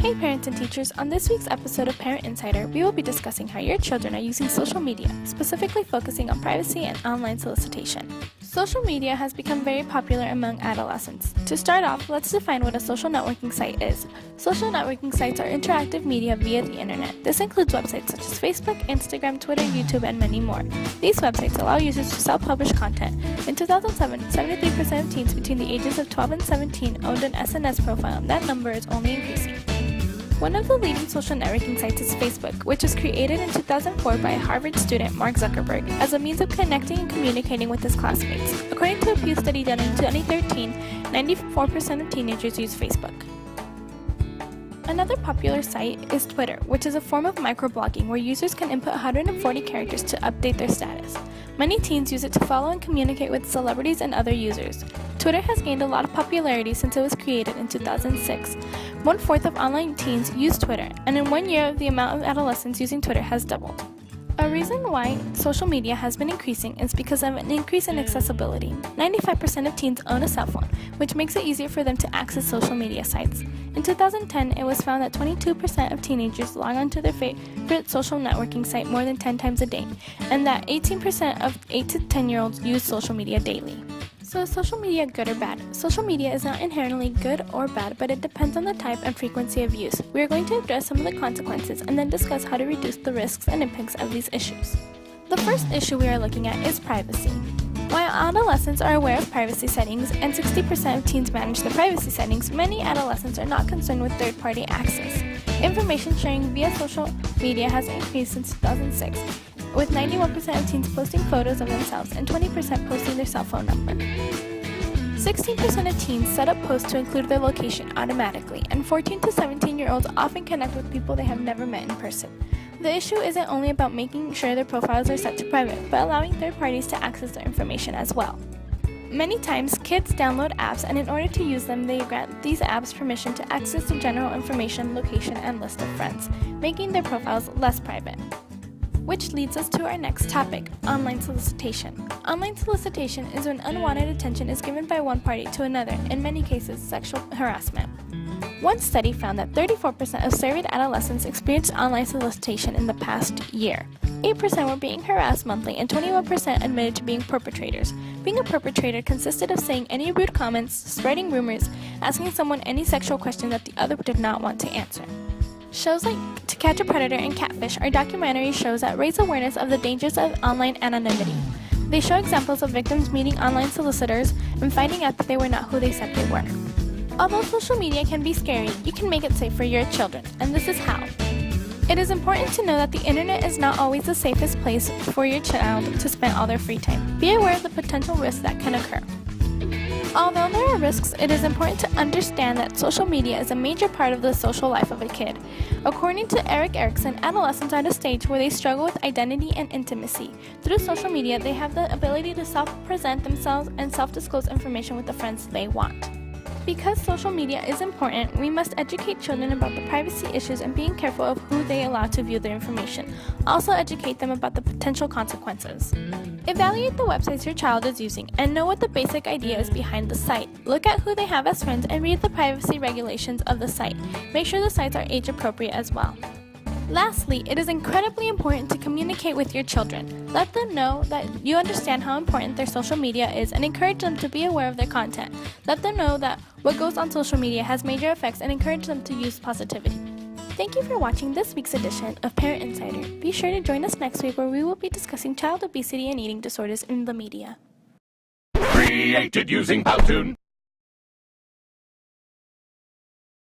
Hey parents and teachers, on this week's episode of Parent Insider, we will be discussing how your children are using social media, specifically focusing on privacy and online solicitation. Social media has become very popular among adolescents. To start off, let's define what a social networking site is. Social networking sites are interactive media via the internet. This includes websites such as Facebook, Instagram, Twitter, YouTube, and many more. These websites allow users to self-publish content. In 2007, 73% of teens between the ages of 12 and 17 owned an SNS profile, and that number is only increasing. One of the leading social networking sites is Facebook, which was created in 2004 by Harvard student Mark Zuckerberg as a means of connecting and communicating with his classmates. According to a Pew study done in 2013, 94% of teenagers use Facebook. Another popular site is Twitter, which is a form of microblogging where users can input 140 characters to update their status. Many teens use it to follow and communicate with celebrities and other users. Twitter has gained a lot of popularity since it was created in 2006. 1/4 of online teens use Twitter, and in 1 year, the amount of adolescents using Twitter has doubled. A reason why social media has been increasing is because of an increase in accessibility. 95% of teens own a cell phone, which makes it easier for them to access social media sites. In 2010, it was found that 22% of teenagers log onto their favorite social networking site more than 10 times a day, and that 18% of 8 to 10-year-olds use social media daily. So is social media good or bad? Social media is not inherently good or bad, but it depends on the type and frequency of use. We are going to address some of the consequences and then discuss how to reduce the risks and impacts of these issues. The first issue we are looking at is privacy. While adolescents are aware of privacy settings and 60% of teens manage their privacy settings, many adolescents are not concerned with third-party access. Information sharing via social media has increased since 2006. With 91% of teens posting photos of themselves and 20% posting their cell phone number. 16% of teens set up posts to include their location automatically, and 14 to 17-year-olds often connect with people they have never met in person. The issue isn't only about making sure their profiles are set to private, but allowing third parties to access their information as well. Many times, kids download apps, and in order to use them, they grant these apps permission to access the general information, location, and list of friends, making their profiles less private. Which leads us to our next topic, online solicitation. Online solicitation is when unwanted attention is given by one party to another, in many cases sexual harassment. One study found that 34% of surveyed adolescents experienced online solicitation in the past year. 8% were being harassed monthly, and 21% admitted to being perpetrators. Being a perpetrator consisted of saying any rude comments, spreading rumors, asking someone any sexual question that the other did not want to answer. Shows like To Catch a Predator and Catfish are documentary shows that raise awareness of the dangers of online anonymity. They show examples of victims meeting online solicitors and finding out that they were not who they said they were. Although social media can be scary, you can make it safe for your children, and this is how. It is important to know that the internet is not always the safest place for your child to spend all their free time. Be aware of the potential risks that can occur. Although there are risks, it is important to understand that social media is a major part of the social life of a kid. According to Erik Erikson, adolescents are at a stage where they struggle with identity and intimacy. Through social media, they have the ability to self-present themselves and self-disclose information with the friends they want. Because social media is important, we must educate children about the privacy issues and being careful of who they allow to view their information. Also educate them about the potential consequences. Evaluate the websites your child is using and know what the basic idea is behind the site. Look at who they have as friends and read the privacy regulations of the site. Make sure the sites are age appropriate as well. Lastly, it is incredibly important to communicate with your children. Let them know that you understand how important their social media is and encourage them to be aware of their content. Let them know that what goes on social media has major effects and encourage them to use positivity. Thank you for watching this week's edition of Parent Insider. Be sure to join us next week where we will be discussing child obesity and eating disorders in the media. Created using Powtoon.